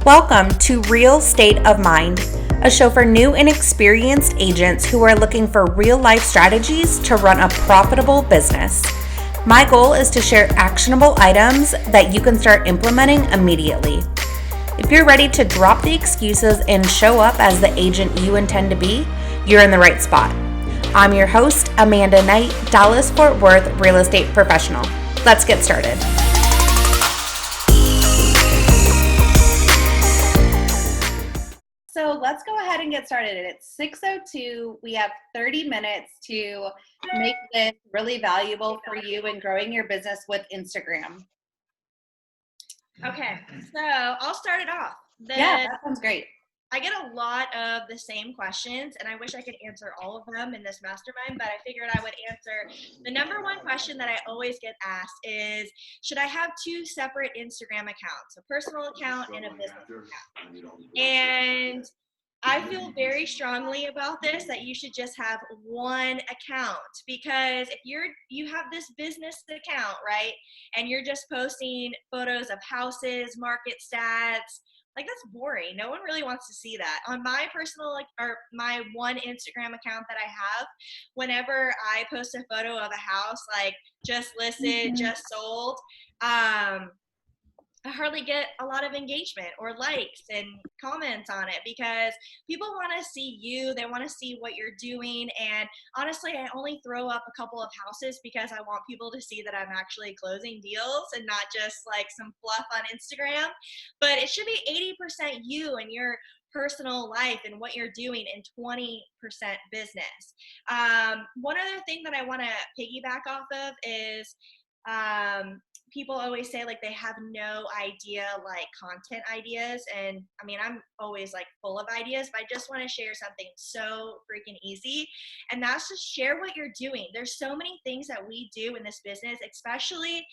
Welcome to Real State of Mind, a show for new and experienced agents who are looking for real life strategies to run a profitable business. My goal is to share actionable items that you can start implementing immediately. If you're ready to drop the excuses and show up as the agent you intend to be, you're in the right spot. I'm your host, Amanda Knight, Dallas-Fort Worth real estate professional. Let's get started. So let's go ahead and get started. It's 6:02. We have 30 minutes to make this really valuable for you in growing your business with Instagram. Okay, so I'll start it off. Yeah, that sounds great. I get a lot of the same questions, and I wish I could answer all of them in this mastermind, but I figured I would answer the number one question that I always get asked is, should I have two separate Instagram accounts, a personal account and a business account? And I feel very strongly about this, that you should just have one account, because if you have this business account, right, and you're just posting photos of houses, market stats, like, that's boring. No one really wants to see that. On my personal, or my one Instagram account that I have, whenever I post a photo of a house, like just listed, just sold, I hardly get a lot of engagement or likes and comments on it, because people want to see you, they want to see what you're doing. And honestly, I only throw up a couple of houses because I want people to see that I'm actually closing deals and not just like some fluff on Instagram. But it should be 80% you and your personal life and what you're doing, and 20% business. One other thing that I want to piggyback off of is, people always say like they have no idea, like content ideas. And I mean, I'm always like full of ideas, but I just want to share something so freaking easy. And that's just share what you're doing. There's so many things that we do in this business, especially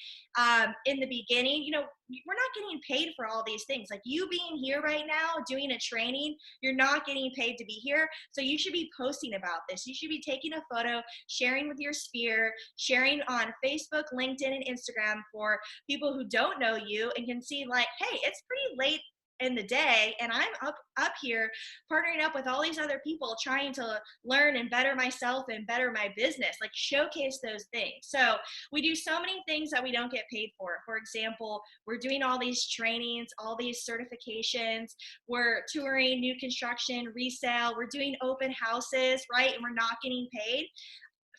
in the beginning. You know, we're not getting paid for all these things. Like, you being here right now doing a training, you're not getting paid to be here. So you should be posting about this. You should be taking a photo, sharing with your sphere, sharing on Facebook, LinkedIn, and Instagram for people who don't know you and can see like, hey, it's pretty late in the day and I'm up here partnering up with all these other people trying to learn and better myself and better my business. Like, showcase those things. So we do so many things that we don't get paid for. For example, we're doing all these trainings, all these certifications, we're touring new construction, resale, we're doing open houses, right? And we're not getting paid.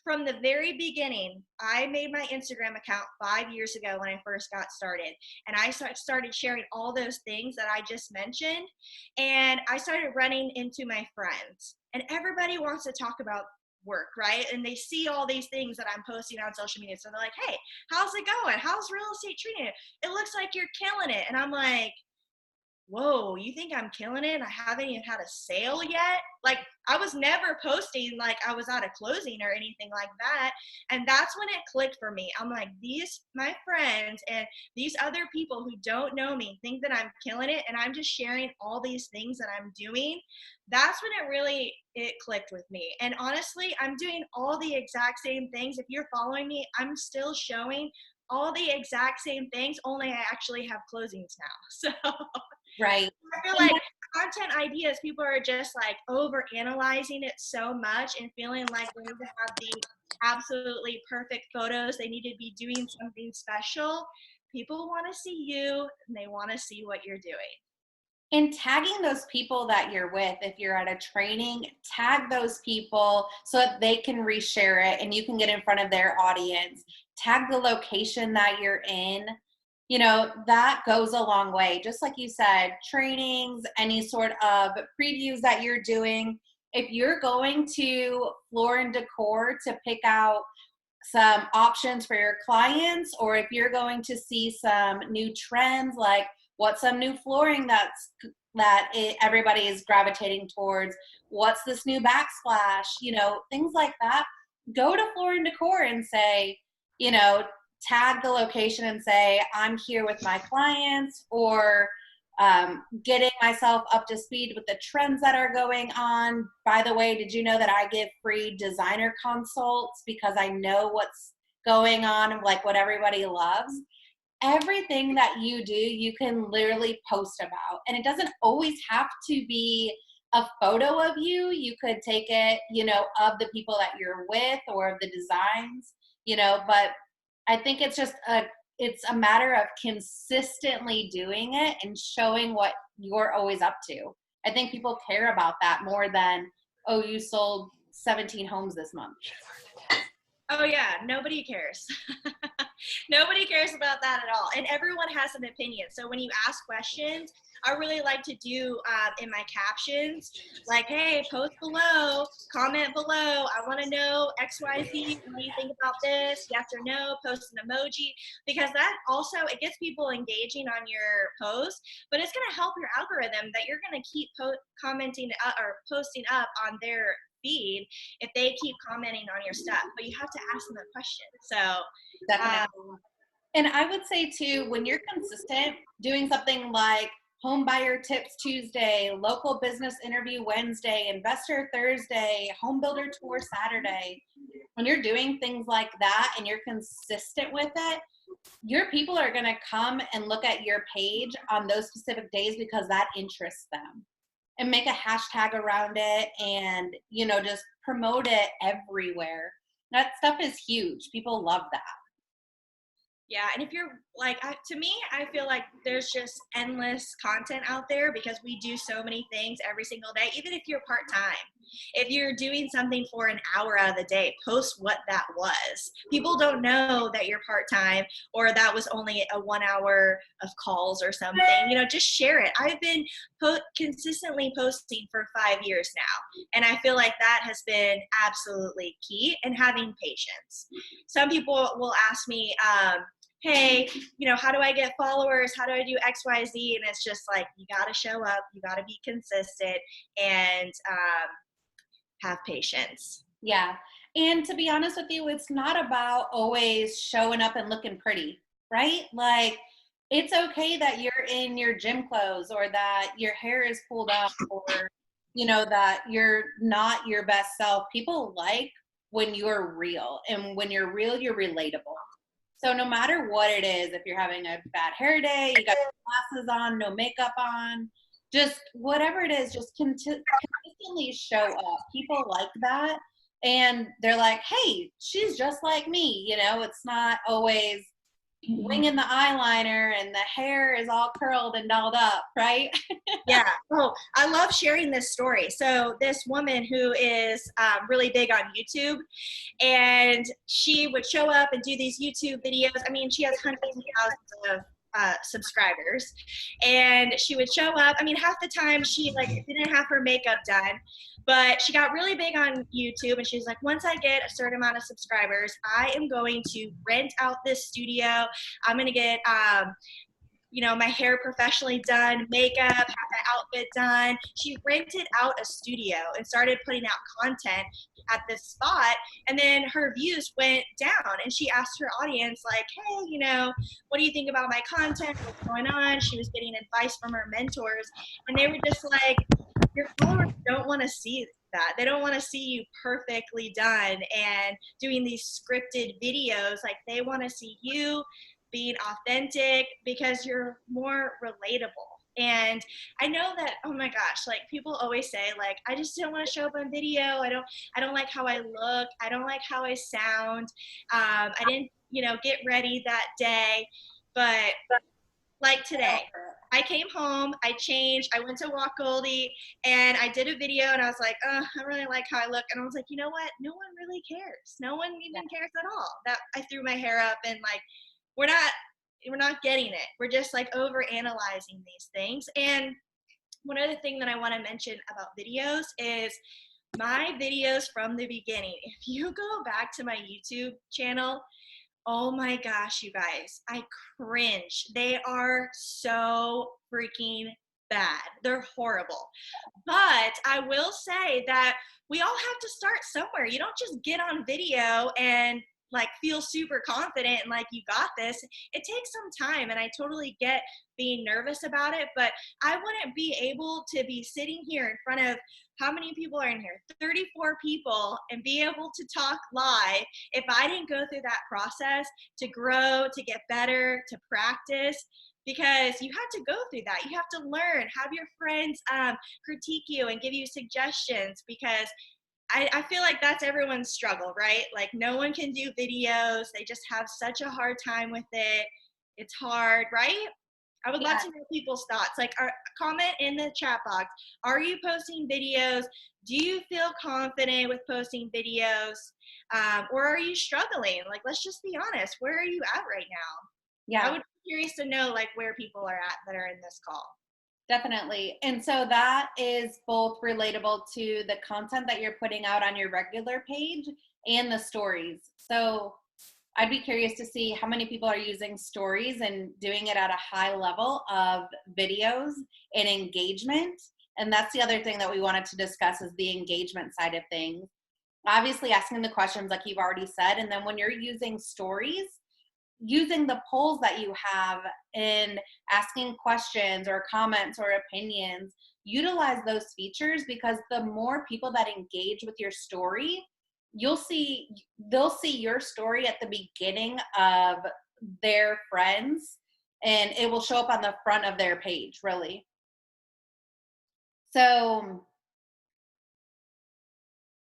From the very beginning, I made my Instagram account 5 years ago when I first got started. And I started sharing all those things that I just mentioned. And I started running into my friends. And everybody wants to talk about work, right? And they see all these things that I'm posting on social media. So they're like, hey, how's it going? How's real estate treating it? It looks like you're killing it. And I'm like, whoa, you think I'm killing it? I haven't even had a sale yet. Like, I was never posting like I was at a closing or anything like that. And that's when it clicked for me. I'm like, these, my friends and these other people who don't know me think that I'm killing it, and I'm just sharing all these things that I'm doing. That's when it clicked with me. And honestly, I'm doing all the exact same things. If you're following me, I'm still showing all the exact same things, only I actually have closings now. So Right. I feel like content ideas, people are just like over analyzing it so much and feeling like they need to have the absolutely perfect photos. They need to be doing something special. People want to see you and they want to see what you're doing. And tagging those people that you're with, if you're at a training, tag those people so that they can reshare it and you can get in front of their audience. Tag the location that you're in. You know, that goes a long way. Just like you said, trainings, any sort of previews that you're doing. If you're going to Floor and Decor to pick out some options for your clients, or if you're going to see some new trends, like what's some new flooring everybody is gravitating towards, what's this new backsplash, you know, things like that. Go to Floor and Decor and say, you know, tag the location and say, I'm here with my clients, or getting myself up to speed with the trends that are going on. By the way, did you know that I give free designer consults because I know what's going on, like what everybody loves? everything that you do, you can literally post about. And it doesn't always have to be a photo of you. You could take it, of the people that you're with or of the designs, but I think it's a matter of consistently doing it and showing what you're always up to. I think people care about that more than, oh, you sold 17 homes this month. Oh yeah, nobody cares. Nobody cares about that at all. And everyone has an opinion. So when you ask questions, I really like to do in my captions, like, hey, post below, comment below. I want to know XYZ. What do you think about this? Yes or no? Post an emoji. Because that also, it gets people engaging on your post, but it's going to help your algorithm that you're going to keep commenting or posting up on their feed if they keep commenting on your stuff. But you have to ask them a question. So Definitely. And I would say too, when you're consistent doing something like Home Buyer Tips Tuesday, Local Business Interview Wednesday, Investor Thursday, Home Builder Tour Saturday, when you're doing things like that and you're consistent with it, your people are going to come and look at your page on those specific days because that interests them, and make a hashtag around it and, just promote it everywhere. That stuff is huge. People love that. yeah, and if you're like, to me, I feel like there's just endless content out there because we do so many things every single day, even if you're part-time. If you're doing something for an hour out of the day, post what that was. People don't know that you're part-time or that was only a 1 hour of calls or something. Just share it. I've been consistently posting for 5 years now, and I feel like that has been absolutely key, and having patience. Some people will ask me, hey, how do I get followers? How do I do X, Y, Z? And it's just like, you got to show up, you got to be consistent, and have patience. Yeah. And to be honest with you, it's not about always showing up and looking pretty, right? Like, it's okay that you're in your gym clothes or that your hair is pulled up or, that you're not your best self. People like when you're real, and when you're real, you're relatable. So no matter what it is, if you're having a bad hair day, you got your glasses on, no makeup on, just whatever it is, just consistently show up. People like that. And they're like, hey, she's just like me. It's not always winging the eyeliner and the hair is all curled and dolled up, right? Yeah. Oh, I love sharing this story. So this woman who is really big on YouTube, and she would show up and do these YouTube videos. I mean, she has hundreds of thousands of subscribers, and she would show up. I mean, half the time she didn't have her makeup done, but she got really big on YouTube, and she's like, once I get a certain amount of subscribers, I am going to rent out this studio. I'm going to get my hair professionally done, makeup, have my outfit done. She rented out a studio and started putting out content at this spot. And then her views went down, and she asked her audience, like, hey, what do you think about my content? What's going on? She was getting advice from her mentors, and they were just like, your followers don't want to see that. They don't want to see you perfectly done and doing these scripted videos. Like, they want to see you being authentic because you're more relatable. And I know that, oh my gosh, like, people always say, like, I just don't want to show up on video. I don't like how I look. I don't like how I sound. I didn't, get ready that day. But like today, I came home, I changed, I went to walk Goldie, and I did a video, and I was like, I really like how I look. And I was like, you know what? No one really cares. No one even cares at all that I threw my hair up, and like, we're not getting it. We're just like over analyzing these things. And one other thing that I want to mention about videos is my videos from the beginning. If you go back to my YouTube channel, oh my gosh, you guys, I cringe. They are so freaking bad. They're horrible. But I will say that we all have to start somewhere. You don't just get on video and like feel super confident and like you got this. It takes some time, and I totally get being nervous about it, but I wouldn't be able to be sitting here in front of, how many people are in here? 34 people, and be able to talk live if I didn't go through that process to grow, to get better, to practice. Because you have to go through that. You have to learn, have your friends critique you and give you suggestions, because I feel like that's everyone's struggle, right? Like no one can do videos. They just have such a hard time with it. It's hard, right? I would love Yeah. to know people's thoughts. Like, comment in the chat box. Are you posting videos? Do you feel confident with posting videos? Or are you struggling? Like, let's just be honest. Where are you at right now? I Yeah. would be curious to know like where people are at that are in this call. Definitely. And so that is both relatable to the content that you're putting out on your regular page and the stories. So I'd be curious to see how many people are using stories and doing it at a high level of videos and engagement. And that's the other thing that we wanted to discuss, is the engagement side of things. Obviously asking the questions like you've already said. And then when you're using stories, using the polls that you have and asking questions or comments or opinions, utilize those features, because the more people that engage with your story, they'll see your story at the beginning of their friends, and it will show up on the front of their page, really. So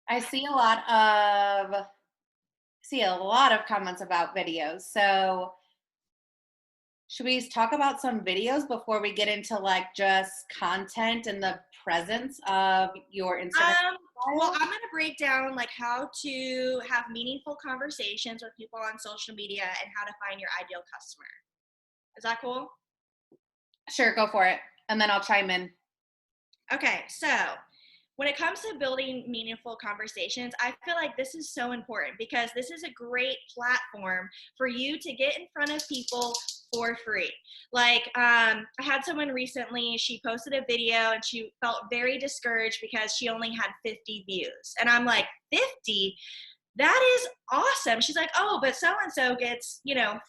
I see a lot of comments about videos. So should we talk about some videos before we get into like just content and the presence of your Instagram Um, well, profile? I'm going to break down like how to have meaningful conversations with people on social media and how to find your ideal customer. Is that cool? Sure, go for it. And then I'll chime in. Okay, so when it comes to building meaningful conversations, I feel like this is so important because this is a great platform for you to get in front of people for free. Like, I had someone recently, she posted a video and she felt very discouraged because she only had 50 views. And I'm like, 50? That is awesome. She's like, oh, but so and so gets,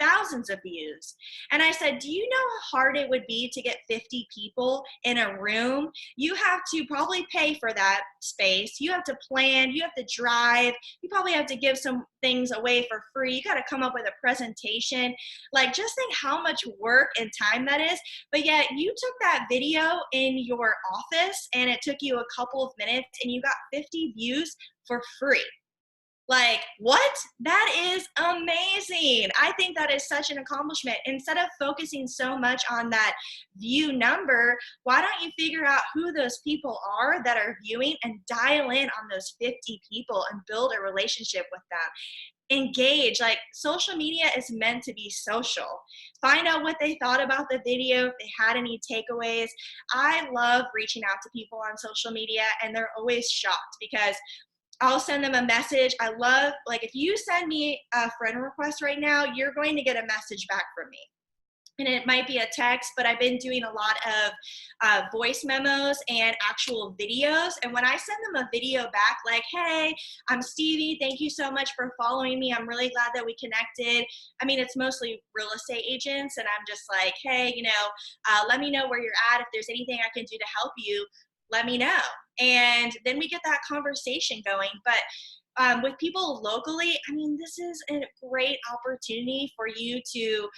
thousands of views. And I said, do you know how hard it would be to get 50 people in a room? You have to probably pay for that space. You have to plan, you have to drive, you probably have to give some things away for free. You got to come up with a presentation. Like, just think how much work and time that is. But yet you took that video in your office and it took you a couple of minutes and you got 50 views for free. Like, what? That is amazing. I think that is such an accomplishment. Instead of focusing so much on that view number, why don't you figure out who those people are that are viewing and dial in on those 50 people and build a relationship with them? Engage. Like, social media is meant to be social. Find out what they thought about the video, if they had any takeaways. I love reaching out to people on social media, and they're always shocked because I'll send them a message. I love, like, if you send me a friend request right now, you're going to get a message back from me. And it might be a text, but I've been doing a lot of voice memos and actual videos. And when I send them a video back, like, hey, I'm Stevie. Thank you so much for following me. I'm really glad that we connected. I mean, it's mostly real estate agents. And I'm just like, hey, let me know where you're at. If there's anything I can do to help you, let me know. And then we get that conversation going. But with people locally, I mean, this is a great opportunity for you to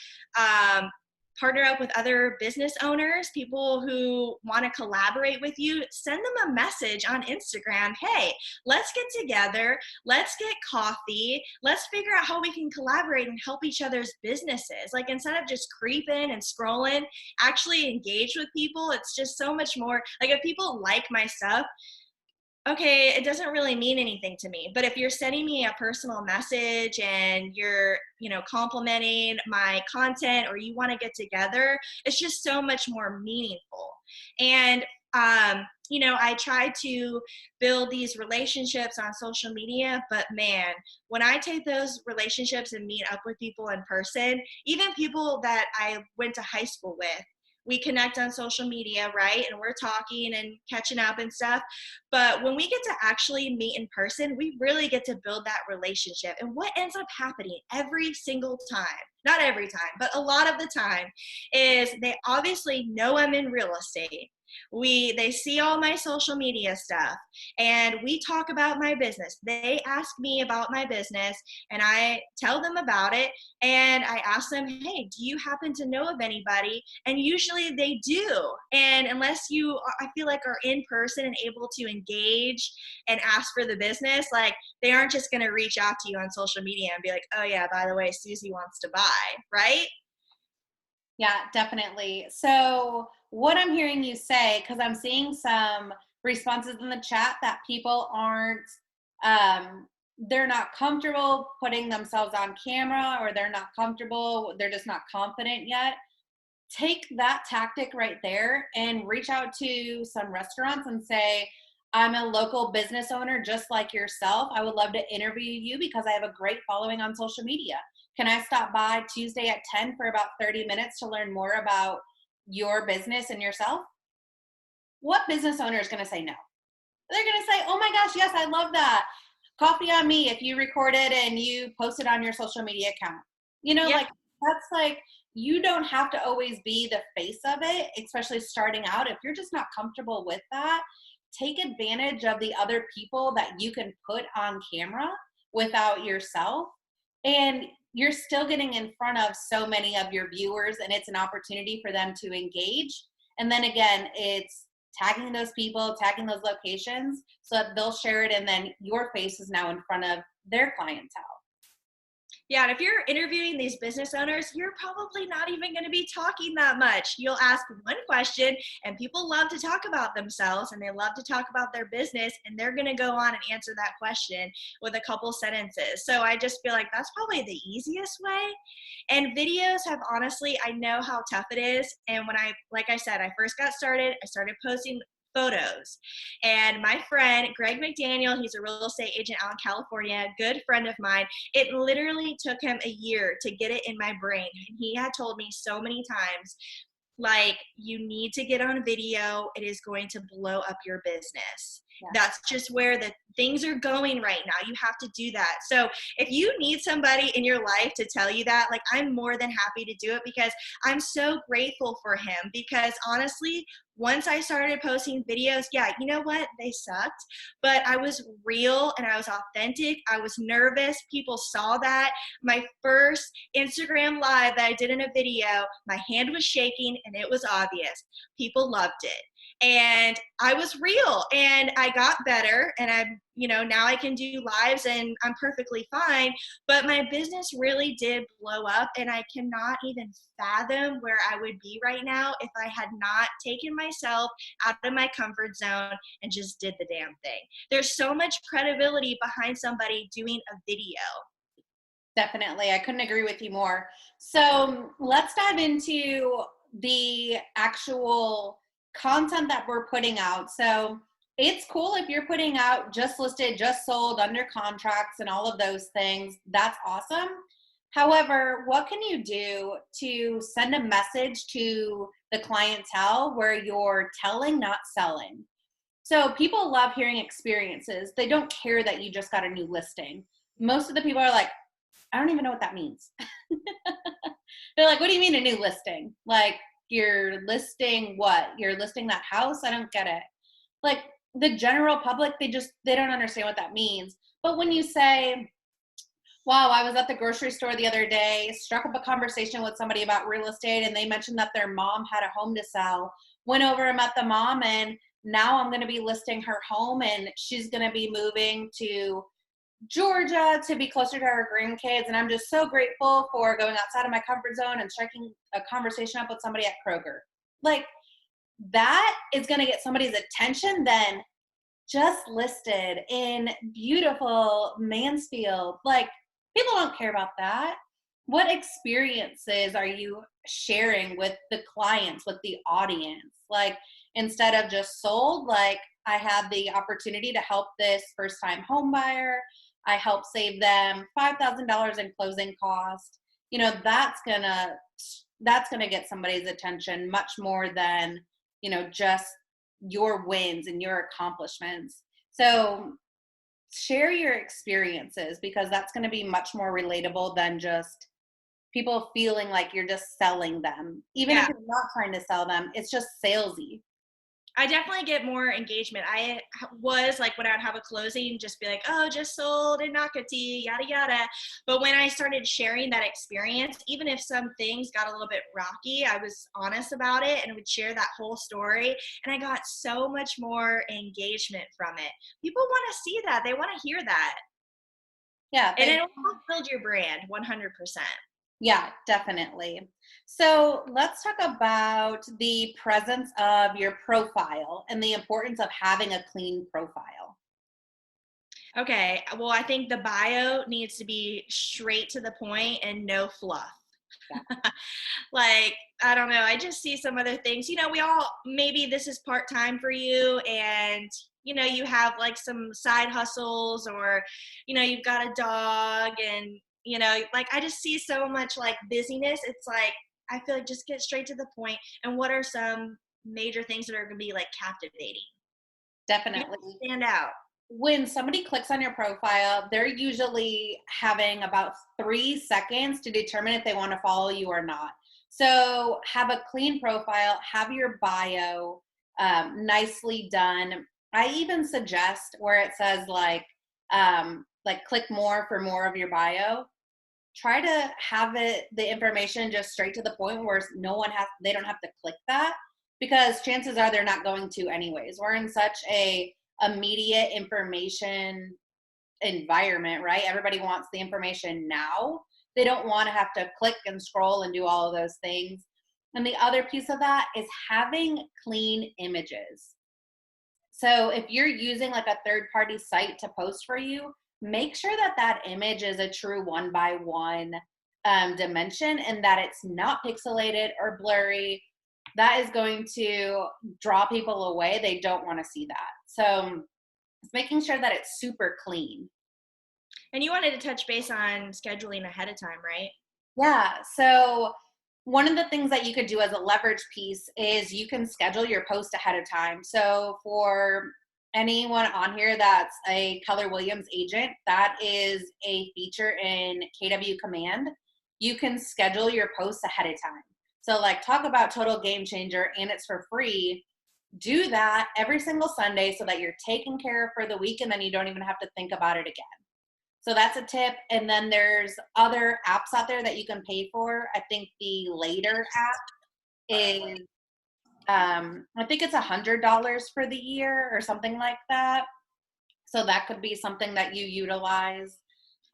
partner up with other business owners, people who want to collaborate with you. Send them a message on Instagram. Hey, let's get together. Let's get coffee. Let's figure out how we can collaborate and help each other's businesses. Like, instead of just creeping and scrolling, actually engage with people. It's just so much more. Like, if people like my stuff, okay, it doesn't really mean anything to me. But if you're sending me a personal message and you're, complimenting my content, or you want to get together, it's just so much more meaningful. And, I try to build these relationships on social media, but man, when I take those relationships and meet up with people in person, even people that I went to high school with, we connect on social media, right? And we're talking and catching up and stuff. But when we get to actually meet in person, we really get to build that relationship. And what ends up happening every single time, not every time, but a lot of the time, is they obviously know I'm in real estate. They see all my social media stuff, and we talk about my business. They ask me about my business, and I tell them about it, and I ask them, hey, do you happen to know of anybody? And usually they do. And unless you, I feel like, are in person and able to engage and ask for the business, like, they aren't just going to reach out to you on social media and be like, oh yeah, by the way, Susie wants to buy, right? Yeah, definitely. So, what I'm hearing you say, because I'm seeing some responses in the chat that people aren't, they're not comfortable putting themselves on camera, or they're not comfortable, they're just not confident yet. Take that tactic right there and reach out to some restaurants and say, I'm a local business owner just like yourself. I would love to interview you because I have a great following on social media. Can I stop by Tuesday at 10 for about 30 minutes to learn more about your business and yourself? What business owner is going to say no? They're going to say, oh my gosh, yes, I love that. Coffee on me if you record it and you post it on your social media account. Yeah. Like, that's like, you don't have to always be the face of it, especially starting out. If you're just not comfortable with that, take advantage of the other people that you can put on camera without yourself. And you're still getting in front of so many of your viewers, and it's an opportunity for them to engage. And then again, it's tagging those people, tagging those locations so that they'll share it, and then your face is now in front of their clientele. Yeah, and if you're interviewing these business owners, you're probably not even going to be talking that much. You'll ask one question, and people love to talk about themselves and they love to talk about their business, and they're going to go on and answer that question with a couple sentences. So I just feel like that's probably the easiest way. And videos have, honestly, I know how tough it is. And like I said, I first got started, I started posting photos. And my friend, Greg McDaniel, he's a real estate agent out in California, a good friend of mine. It literally took him a year to get it in my brain. And he had told me so many times, like, you need to get on video. It is going to blow up your business. Yeah. That's just where the things are going right now. You have to do that. So if you need somebody in your life to tell you that, like, I'm more than happy to do it, because I'm so grateful for him. Because honestly, once I started posting videos, yeah, you know what? They sucked, but I was real and I was authentic. I was nervous. People saw that. My first Instagram live that I did in a video, my hand was shaking and it was obvious. People loved it. And I was real, and I got better, and now I can do lives and I'm perfectly fine. But my business really did blow up, and I cannot even fathom where I would be right now if I had not taken myself out of my comfort zone and just did the damn thing. There's so much credibility behind somebody doing a video. Definitely. I couldn't agree with you more. So let's dive into the actual content that we're putting out. So it's cool if you're putting out just listed, just sold, under contracts, and all of those things. That's awesome. However, what can you do to send a message to the clientele where you're telling, not selling? So people love hearing experiences. They don't care that you just got a new listing. Most of the people are like, I don't even know what that means. They're like, what do you mean a new listing? Like, you're listing what? You're listing that house? I don't get it. Like, the general public, they don't understand what that means. But when you say, wow, I was at the grocery store the other day, struck up a conversation with somebody about real estate, and they mentioned that their mom had a home to sell, went over and met the mom, and now I'm going to be listing her home, and she's going to be moving to Georgia to be closer to her grandkids, and I'm just so grateful for going outside of my comfort zone and striking a conversation up with somebody at Kroger. Like, that is going to get somebody's attention then just listed in beautiful Mansfield. Like, people don't care about that. What experiences are you sharing with the clients, with the audience? Like, instead of just sold, like, I had the opportunity to help this first-time home buyer. I helped save them $5,000 in closing costs. That's going to that's going to get somebody's attention much more than, just your wins and your accomplishments. So share your experiences, because that's going to be much more relatable than just people feeling like you're just selling them. Even if Yeah. you're not trying to sell them, it's just salesy. I definitely get more engagement. I was like, when I would have a closing, just be like, oh, just sold in Nakati, yada, yada. But when I started sharing that experience, even if some things got a little bit rocky, I was honest about it and would share that whole story. And I got so much more engagement from it. People want to see that. They want to hear that. Yeah, And it will build your brand 100%. yeah, definitely. So let's talk about the presence of your profile and the importance of having a clean profile. Okay, well, I think the bio needs to be straight to the point and no fluff. Yeah. Like, I don't know, I just see some other things. We all, maybe this is part time for you, and you have like some side hustles, or you've got a dog, and like, I just see so much like busyness. It's like, I feel like, just get straight to the point. And what are some major things that are going to be like captivating? You have Definitely. to stand out. When somebody clicks on your profile, they're usually having about 3 seconds to determine if they want to follow you or not. So have a clean profile, have your bio nicely done. I even suggest where it says like click more for more of your bio. Try to have the information just straight to the point where they don't have to click that, because chances are they're not going to anyways. We're in such a immediate information environment, right? Everybody wants the information now. They don't want to have to click and scroll and do all of those things. And the other piece of that is having clean images. So if you're using like a third party site to post for you, make sure that that image is a true 1:1 dimension, and that it's not pixelated or blurry. That is going to draw people away. They don't want to see that. So it's making sure that it's super clean. And you wanted to touch base on scheduling ahead of time, right? Yeah. So one of the things that you could do as a leverage piece is you can schedule your post ahead of time. So for anyone on here that's a Keller Williams agent, that is a feature in KW Command. You can schedule your posts ahead of time. So like, talk about total game changer, and it's for free. Do that every single Sunday so that you're taken care of for the week, and then you don't even have to think about it again. So that's a tip. And then there's other apps out there that you can pay for. I think the Later app is, I think it's $100 for the year or something like that. So that could be something that you utilize.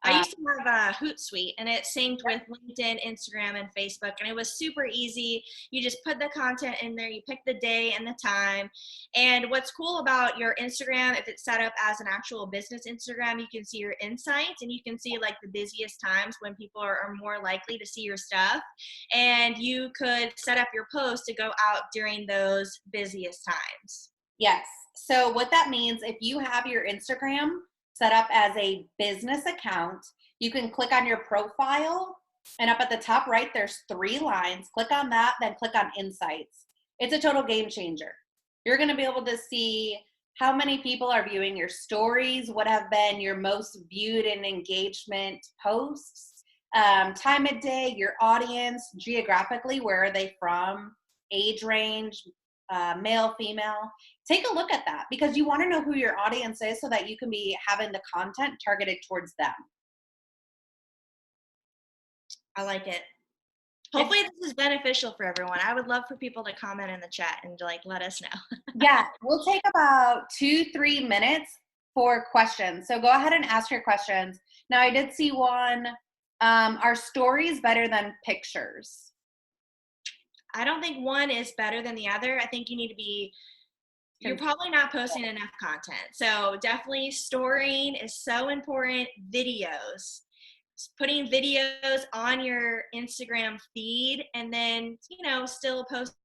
I used to have a Hootsuite, and it synced with LinkedIn, Instagram, and Facebook, and it was super easy. You just put the content in there, you pick the day and the time. And what's cool about your Instagram, if it's set up as an actual business Instagram, you can see your insights, and you can see like the busiest times when people are more likely to see your stuff. And you could set up your post to go out during those busiest times. Yes. So what that means, if you have your Instagram set up as a business account, you can click on your profile, and up at the top right, there's 3 lines. Click on that, then click on Insights. It's a total game changer. You're going to be able to see how many people are viewing your stories, what have been your most viewed and engagement posts, time of day, your audience, geographically, where are they from, age range, male, female. Take a look at that, because you want to know who your audience is so that you can be having the content targeted towards them. I like it. Hopefully this is beneficial for everyone. I would love for people to comment in the chat and like let us know. Yeah, we'll take about 2-3 minutes for questions. So go ahead and ask your questions. Now, I did see one. Are stories better than pictures? I don't think one is better than the other. I think you need to be, you're probably not posting enough content. So definitely storying is so important. Videos, putting videos on your Instagram feed, and then, still posting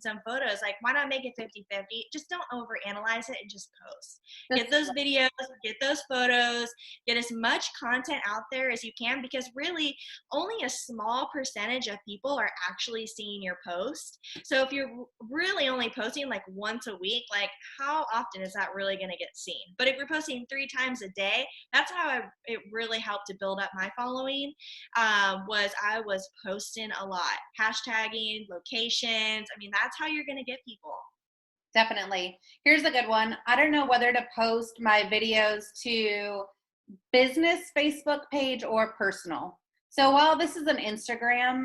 some photos, like why not make it 50-50? Just don't overanalyze it and just post. Get That's those videos, get those photos, get as much content out there as you can, because really only a small percentage of people are actually seeing your post. So if you're really only posting like once a week, like how often is that really going to get seen? But if you're posting 3 times a day, that's how it really helped to build up my following. Was I was posting a lot, hashtagging, locations. I mean, that's how you're going to get people. definitely. Here's a good one. I don't know whether to post my videos to business Facebook page or personal. So while this is an Instagram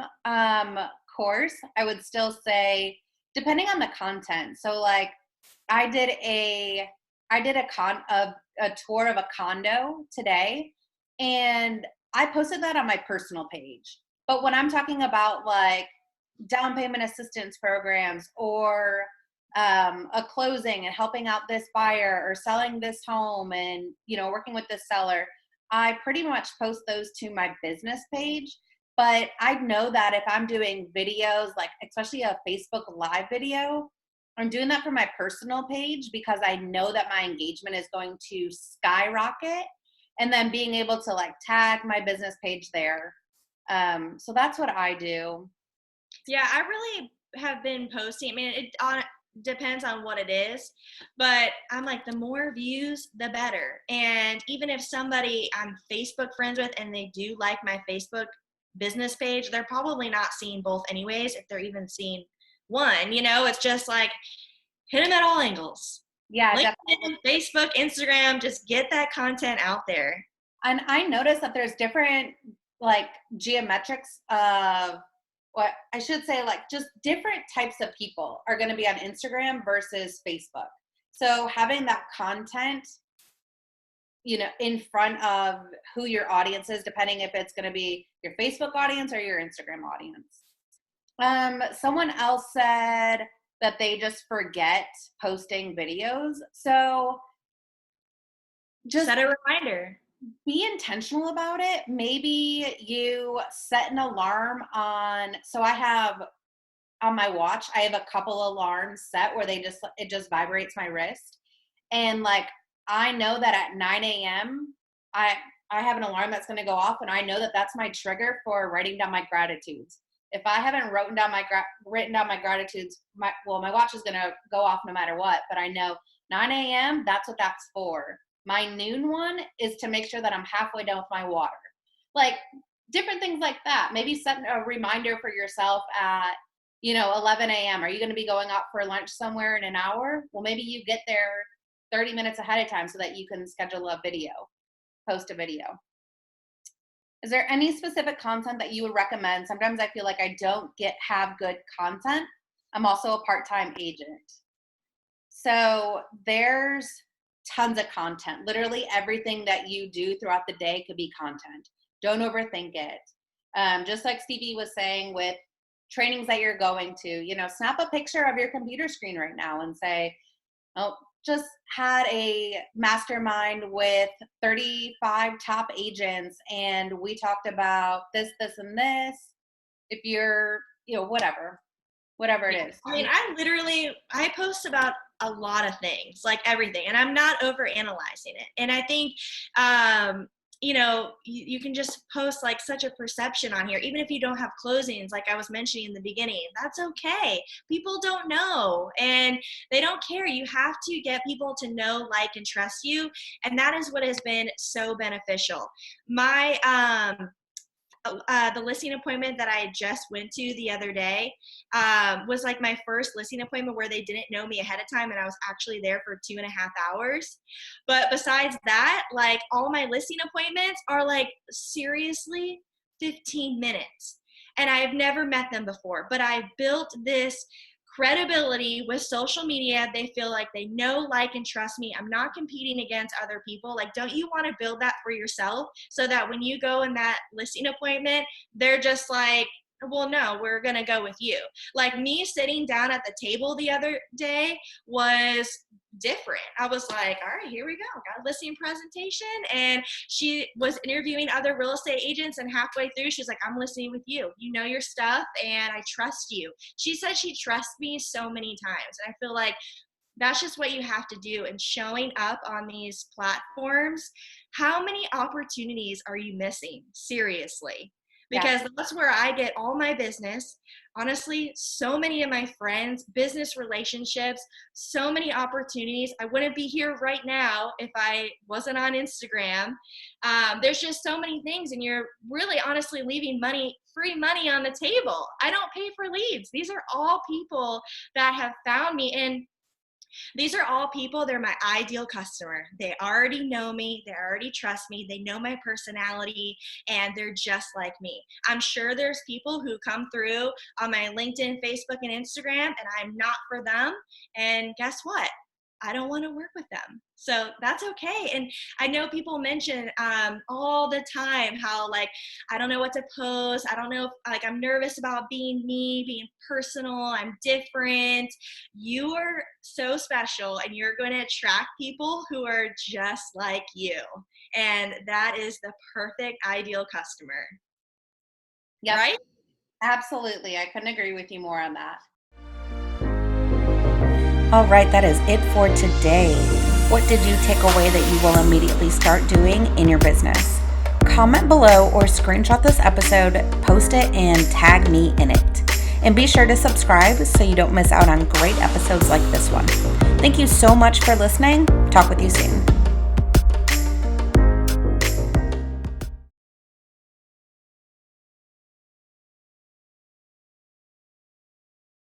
course, I would still say, depending on the content. So like I did a tour of a condo today, and I posted that on my personal page. But when I'm talking about like down payment assistance programs, or a closing and helping out this buyer, or selling this home and, you know, working with this seller, I pretty much post those to my business page. But I know that if I'm doing videos, like especially a Facebook Live video, I'm doing that for my personal page because I know that my engagement is going to skyrocket, and then being able to like tag my business page there. So that's what I do. Yeah, I really have been posting. I mean, it depends on what it is, but I'm like, the more views, the better. And even if somebody I'm Facebook friends with and they do like my Facebook business page, they're probably not seeing both anyways, if they're even seeing one. You know, it's just like hit them at all angles. Yeah, LinkedIn, definitely. Facebook, Instagram, just get that content out there. And I noticed that there's different like geometrics of, what I should say, like just different types of people are going to be on Instagram versus Facebook. So having that content, you know, in front of who your audience is, depending if it's going to be your Facebook audience or your Instagram audience. Someone else said that they just forget posting videos. So just Set a reminder. be intentional about it. Maybe you set an alarm on, so I have on my watch, I have a couple alarms set where it just vibrates my wrist. And like, I know that at 9 a.m., I, I have an alarm that's going to go off, and I know that that's my trigger for writing down my gratitudes. If I haven't written down my gratitudes, my watch is going to go off no matter what, but I know 9 a.m., that's what that's for. My noon one is to make sure that I'm halfway done with my water. Like different things like that. Maybe set a reminder for yourself at, you know, 11 a.m. Are you going to be going out for lunch somewhere in an hour? Well, maybe you get there 30 minutes ahead of time so that you can schedule a video, post a video. Is there any specific content that you would recommend? Sometimes I feel like I don't have good content. I'm also a part-time agent. So there's tons of content. Literally everything that you do throughout the day could be content. Don't overthink it. Just like Stevie was saying with trainings that you're going to, you know, snap a picture of your computer screen right now and say, oh, just had a mastermind with 35 top agents, and we talked about this, this, and this. If you're, you know, whatever it is. I mean, I post about a lot of things, like everything, and I'm not over analyzing it. And I think, you know, you can just post like such a perception on here, even if you don't have closings, like I was mentioning in the beginning. That's okay. People don't know and they don't care. You have to get people to know, like, and trust you. And that is what has been so beneficial. My, the listing appointment that I just went to the other day was like my first listing appointment where they didn't know me ahead of time, and I was actually there for 2.5 hours. But besides that, like all my listing appointments are like seriously 15 minutes. And I've never met them before, but I built this credibility with social media. They feel like they know, like, and trust me. I'm not competing against other people. Like, don't you want to build that for yourself so that when you go in that listing appointment, they're just like, well, no, we're going to go with you. Like me sitting down at the table the other day was different. I was like, all right, here we go. Got a listing presentation. And she was interviewing other real estate agents. And halfway through, she's like, I'm listening with you. You know your stuff and I trust you. She said she trusts me so many times. And I feel like that's just what you have to do. And showing up on these platforms, how many opportunities are you missing? Seriously. Because that's where I get all my business. Honestly, so many of my friends, business relationships, so many opportunities. I wouldn't be here right now if I wasn't on Instagram. There's just so many things, and you're really honestly leaving free money on the table. I don't pay for leads. These are all people that have found me. And these are all people, they're my ideal customer. They already know me, they already trust me, they know my personality, and they're just like me. I'm sure there's people who come through on my LinkedIn, Facebook, and Instagram, and I'm not for them. And guess what? I don't want to work with them. So that's okay. And I know people mention all the time how, like, I don't know what to post. I don't know if, like, I'm nervous about being me, being personal. I'm different. You are so special, and you're going to attract people who are just like you. And that is the perfect ideal customer. Yep. Right? Absolutely. I couldn't agree with you more on that. All right, that is it for today. What did you take away that you will immediately start doing in your business? Comment below or screenshot this episode, post it, and tag me in it. And be sure to subscribe so you don't miss out on great episodes like this one. Thank you so much for listening. Talk with you soon.